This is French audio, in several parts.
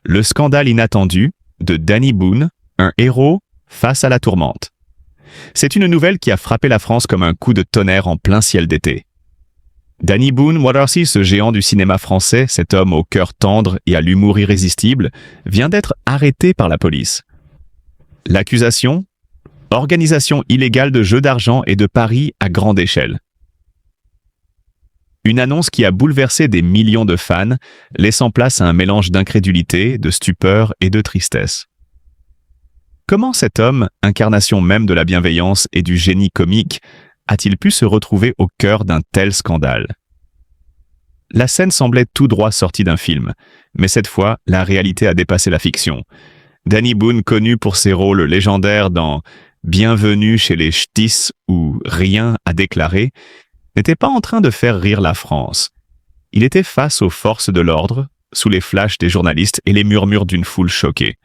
Le scandale inattendu de Danny Boone, un héros face à la tourmente. C'est une nouvelle qui a frappé la France comme un coup de tonnerre en plein ciel d'été. Danny Boone Watersea, ce géant du cinéma français, cet homme au cœur tendre et à l'humour irrésistible, vient d'être arrêté par la police. L'accusation ? Organisation illégale de jeux d'argent et de paris à grande échelle. Une annonce qui a bouleversé des millions de fans, laissant place à un mélange d'incrédulité, de stupeur et de tristesse. Comment cet homme, incarnation même de la bienveillance et du génie comique, a-t-il pu se retrouver au cœur d'un tel scandale? La scène semblait tout droit sortie d'un film, mais cette fois, la réalité a dépassé la fiction. Danny Boone, connu pour ses rôles légendaires dans Bienvenue chez les Ch'tis ou Rien à déclarer, n'était pas en train de faire rire la France. Il était face aux forces de l'ordre, sous les flashs des journalistes et les murmures d'une foule choquée.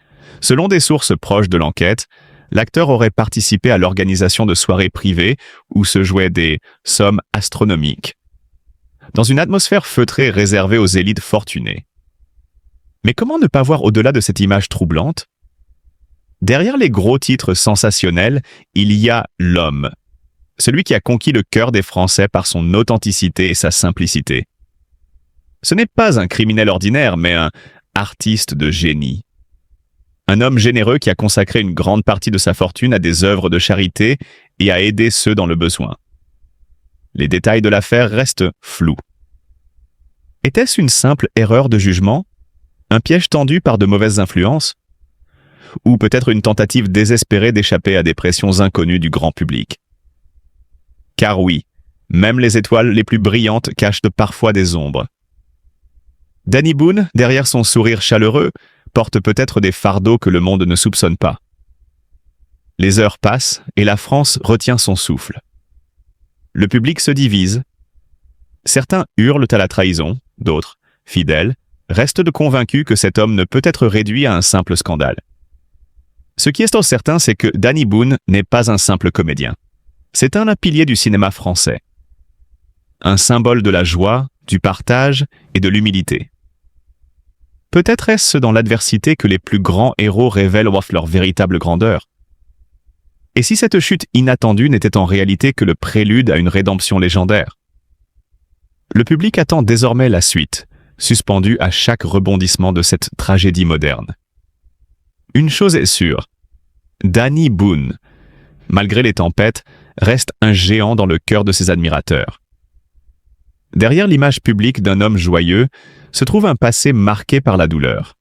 Selon des sources proches de l'enquête, l'acteur aurait participé à l'organisation de soirées privées où se jouaient des sommes astronomiques, dans une atmosphère feutrée réservée aux élites fortunées. Mais comment ne pas voir au-delà de cette image troublante? Derrière les gros titres sensationnels, il y a l'homme, celui qui a conquis le cœur des Français par son authenticité et sa simplicité. Ce n'est pas un criminel ordinaire, mais un artiste de génie. Un homme généreux qui a consacré une grande partie de sa fortune à des œuvres de charité et à aider ceux dans le besoin. Les détails de l'affaire restent flous. Était-ce une simple erreur de jugement? Un piège tendu par de mauvaises influences? Ou peut-être une tentative désespérée d'échapper à des pressions inconnues du grand public? Car oui, même les étoiles les plus brillantes cachent parfois des ombres. Danny Boone, derrière son sourire chaleureux, porte peut-être des fardeaux que le monde ne soupçonne pas. Les heures passent et la France retient son souffle. Le public se divise. Certains hurlent à la trahison, d'autres, fidèles, restent convaincus que cet homme ne peut être réduit à un simple scandale. Ce qui est certain, c'est que Danny Boone n'est pas un simple comédien. C'est un pilier du cinéma français. Un symbole de la joie, du partage et de l'humilité. Peut-être est-ce dans l'adversité que les plus grands héros révèlent leur véritable grandeur. Et si cette chute inattendue n'était en réalité que le prélude à une rédemption légendaire? Le public attend désormais la suite, suspendu à chaque rebondissement de cette tragédie moderne. Une chose est sûre, Danny Boone, malgré les tempêtes, reste un géant dans le cœur de ses admirateurs. Derrière l'image publique d'un homme joyeux se trouve un passé marqué par la douleur.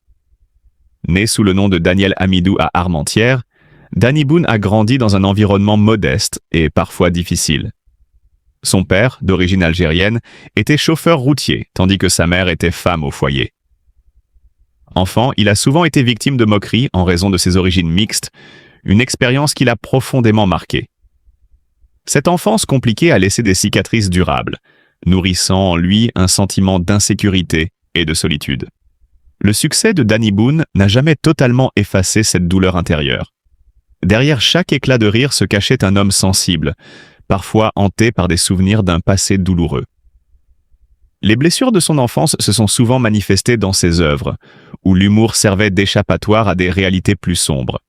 Né sous le nom de Daniel Amidou à Armentières, Danny Boone a grandi dans un environnement modeste et parfois difficile. Son père, d'origine algérienne, était chauffeur routier, tandis que sa mère était femme au foyer. Enfant, il a souvent été victime de moqueries en raison de ses origines mixtes, une expérience qui l'a profondément marqué. Cette enfance compliquée a laissé des cicatrices durables, nourrissant en lui un sentiment d'insécurité et de solitude. Le succès de Danny Boone n'a jamais totalement effacé cette douleur intérieure. Derrière chaque éclat de rire se cachait un homme sensible, parfois hanté par des souvenirs d'un passé douloureux. Les blessures de son enfance se sont souvent manifestées dans ses œuvres, où l'humour servait d'échappatoire à des réalités plus sombres.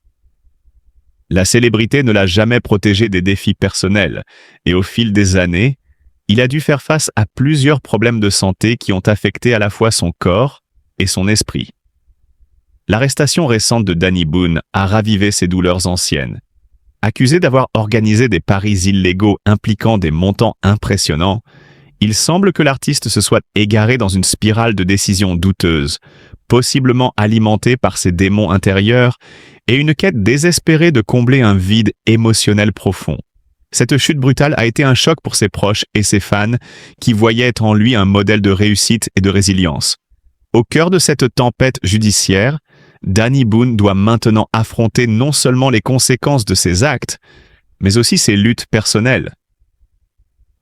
La célébrité ne l'a jamais protégé des défis personnels, et au fil des années, il a dû faire face à plusieurs problèmes de santé qui ont affecté à la fois son corps et son esprit. L'arrestation récente de Danny Boone a ravivé ses douleurs anciennes. Accusé d'avoir organisé des paris illégaux impliquant des montants impressionnants, il semble que l'artiste se soit égaré dans une spirale de décisions douteuses, possiblement alimentée par ses démons intérieurs et une quête désespérée de combler un vide émotionnel profond. Cette chute brutale a été un choc pour ses proches et ses fans qui voyaient en lui un modèle de réussite et de résilience. Au cœur de cette tempête judiciaire, Danny Boone doit maintenant affronter non seulement les conséquences de ses actes, mais aussi ses luttes personnelles.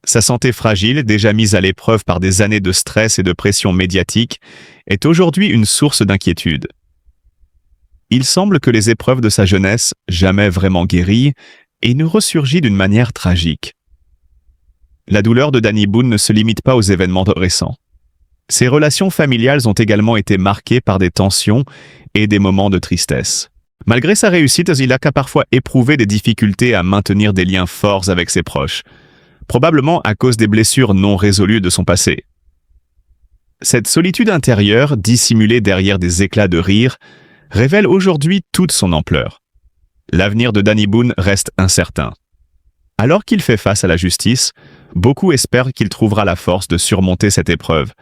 Sa santé fragile, déjà mise à l'épreuve par des années de stress et de pression médiatique, est aujourd'hui une source d'inquiétude. Il semble que les épreuves de sa jeunesse, jamais vraiment guéries, aient nous ressurgi d'une manière tragique. La douleur de Danny Boone ne se limite pas aux événements récents. Ses relations familiales ont également été marquées par des tensions et des moments de tristesse. Malgré sa réussite, il a parfois éprouvé des difficultés à maintenir des liens forts avec ses proches, probablement à cause des blessures non résolues de son passé. Cette solitude intérieure, dissimulée derrière des éclats de rire, révèle aujourd'hui toute son ampleur. L'avenir de Danny Boone reste incertain. Alors qu'il fait face à la justice, beaucoup espèrent qu'il trouvera la force de surmonter cette épreuve,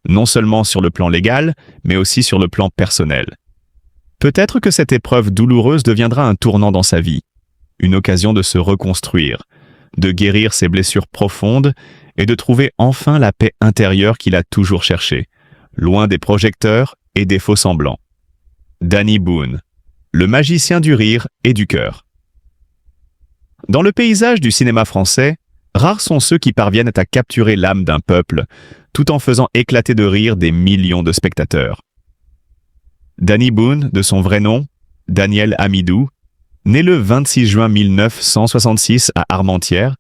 non seulement sur le plan légal, mais aussi sur le plan personnel. Peut-être que cette épreuve douloureuse deviendra un tournant dans sa vie, une occasion de se reconstruire, de guérir ses blessures profondes et de trouver enfin la paix intérieure qu'il a toujours cherchée, loin des projecteurs et des faux-semblants. Danny Boone, le magicien du rire et du cœur. Dans le paysage du cinéma français, rares sont ceux qui parviennent à capturer l'âme d'un peuple, tout en faisant éclater de rire des millions de spectateurs. Danny Boone, de son vrai nom, Daniel Amidou, né le 26 juin 1966 à Armentières,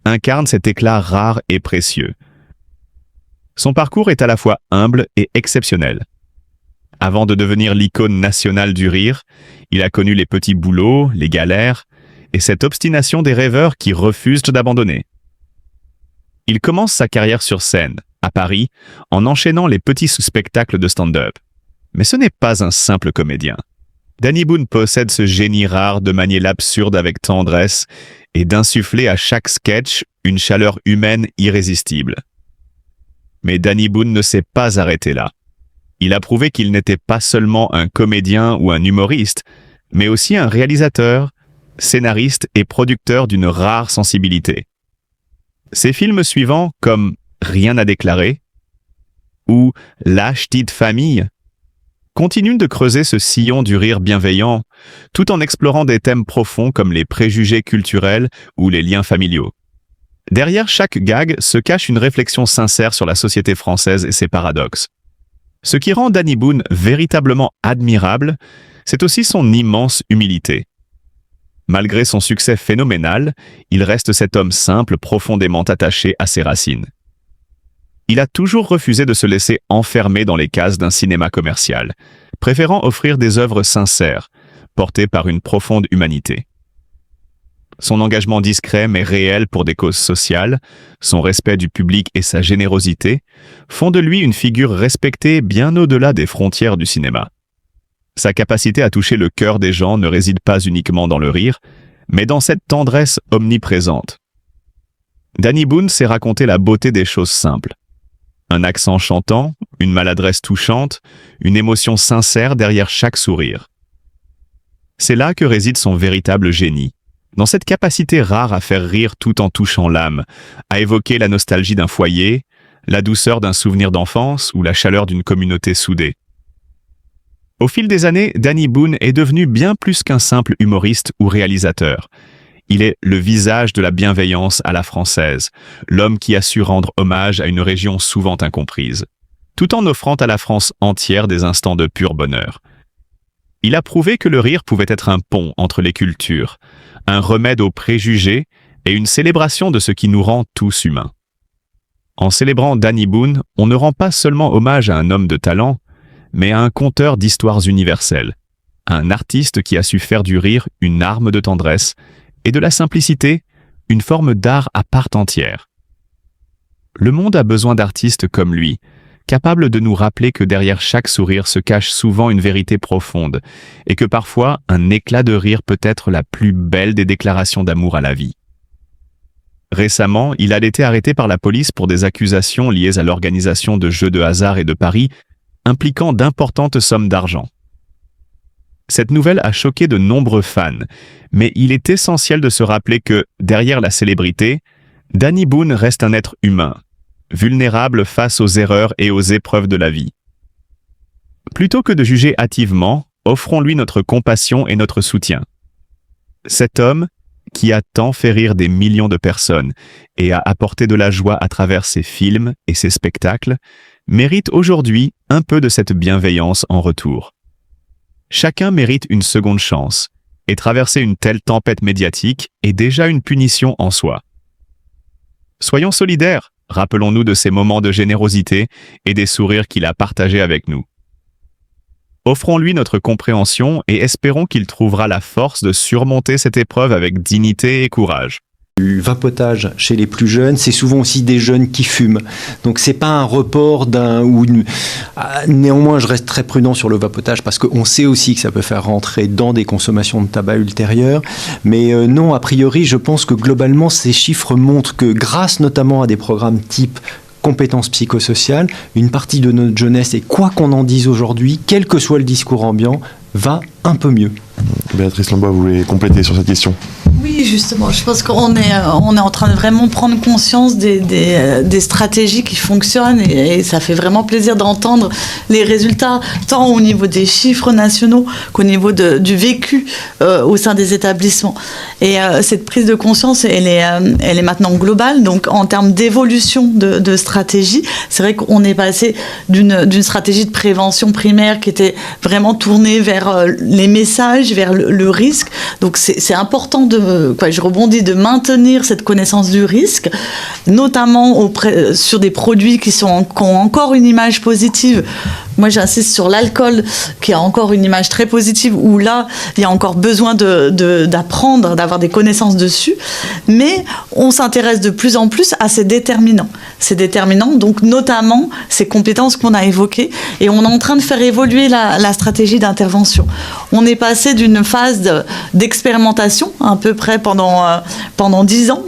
incarne cet éclat rare et précieux. Son parcours est à la fois humble et exceptionnel. Avant de devenir l'icône nationale du rire, il a connu les petits boulots, les galères, et cette obstination des rêveurs qui refusent d'abandonner. Il commence sa carrière sur scène, à Paris, en enchaînant les petits spectacles de stand-up. Mais ce n'est pas un simple comédien. Danny Boone possède ce génie rare de manier l'absurde avec tendresse et d'insuffler à chaque sketch une chaleur humaine irrésistible. Mais Danny Boone ne s'est pas arrêté là. Il a prouvé qu'il n'était pas seulement un comédien ou un humoriste, mais aussi un réalisateur, scénariste et producteur d'une rare sensibilité. Ses films suivants, comme Rien à déclarer ou Lâche petite famille, continuent de creuser ce sillon du rire bienveillant, tout en explorant des thèmes profonds comme les préjugés culturels ou les liens familiaux. Derrière chaque gag se cache une réflexion sincère sur la société française et ses paradoxes. Ce qui rend Danny Boone véritablement admirable, c'est aussi son immense humilité. Malgré son succès phénoménal, il reste cet homme simple profondément attaché à ses racines. Il a toujours refusé de se laisser enfermer dans les cases d'un cinéma commercial, préférant offrir des œuvres sincères, portées par une profonde humanité. Son engagement discret mais réel pour des causes sociales, son respect du public et sa générosité font de lui une figure respectée bien au-delà des frontières du cinéma. Sa capacité à toucher le cœur des gens ne réside pas uniquement dans le rire, mais dans cette tendresse omniprésente. Danny Boone sait raconter la beauté des choses simples. Un accent chantant, une maladresse touchante, une émotion sincère derrière chaque sourire. C'est là que réside son véritable génie, dans cette capacité rare à faire rire tout en touchant l'âme, à évoquer la nostalgie d'un foyer, la douceur d'un souvenir d'enfance ou la chaleur d'une communauté soudée. Au fil des années, Danny Boone est devenu bien plus qu'un simple humoriste ou réalisateur. Il est le visage de la bienveillance à la française, l'homme qui a su rendre hommage à une région souvent incomprise, tout en offrant à la France entière des instants de pur bonheur. Il a prouvé que le rire pouvait être un pont entre les cultures, un remède aux préjugés et une célébration de ce qui nous rend tous humains. En célébrant Danny Boone, on ne rend pas seulement hommage à un homme de talent, mais à un conteur d'histoires universelles, à un artiste qui a su faire du rire une arme de tendresse et de la simplicité une forme d'art à part entière. Le monde a besoin d'artistes comme lui, capables de nous rappeler que derrière chaque sourire se cache souvent une vérité profonde et que parfois un éclat de rire peut être la plus belle des déclarations d'amour à la vie. Récemment, il a été arrêté par la police pour des accusations liées à l'organisation de jeux de hasard et de paris impliquant d'importantes sommes d'argent. Cette nouvelle a choqué de nombreux fans, mais il est essentiel de se rappeler que, derrière la célébrité, Danny Boone reste un être humain, vulnérable face aux erreurs et aux épreuves de la vie. Plutôt que de juger hâtivement, offrons-lui notre compassion et notre soutien. Cet homme, qui a tant fait rire des millions de personnes et a apporté de la joie à travers ses films et ses spectacles, mérite aujourd'hui un peu de cette bienveillance en retour. Chacun mérite une seconde chance, et traverser une telle tempête médiatique est déjà une punition en soi. Soyons solidaires, rappelons-nous de ces moments de générosité et des sourires qu'il a partagés avec nous. Offrons-lui notre compréhension et espérons qu'il trouvera la force de surmonter cette épreuve avec dignité et courage. Du vapotage chez les plus jeunes, c'est souvent aussi des jeunes qui fument. Donc c'est pas un report Néanmoins, je reste très prudent sur le vapotage parce qu'on sait aussi que ça peut faire rentrer dans des consommations de tabac ultérieures. Mais non, a priori, je pense que globalement, ces chiffres montrent que grâce notamment à des programmes type compétences psychosociales, une partie de notre jeunesse, et quoi qu'on en dise aujourd'hui, quel que soit le discours ambiant, va un peu mieux. Béatrice Lambois, vous voulez compléter sur cette question ? Oui, justement, je pense qu'on est en train de vraiment prendre conscience des stratégies qui fonctionnent et ça fait vraiment plaisir d'entendre les résultats, tant au niveau des chiffres nationaux qu'au niveau du vécu au sein des établissements. Et cette prise de conscience, elle est maintenant globale, donc en termes d'évolution de stratégie, c'est vrai qu'on est passé d'une stratégie de prévention primaire qui était vraiment tournée vers les messages, vers le risque. Donc c'est important je rebondis, de maintenir cette connaissance du risque, notamment sur des produits qui ont encore une image positive. Moi, j'insiste sur l'alcool, qui a encore une image très positive, où là, il y a encore besoin d'apprendre, d'avoir des connaissances dessus. Mais on s'intéresse de plus en plus à ces déterminants. Ces déterminants, donc notamment ces compétences qu'on a évoquées. Et on est en train de faire évoluer la stratégie d'intervention. On est passé d'une phase d'expérimentation, à peu près pendant 10 ans.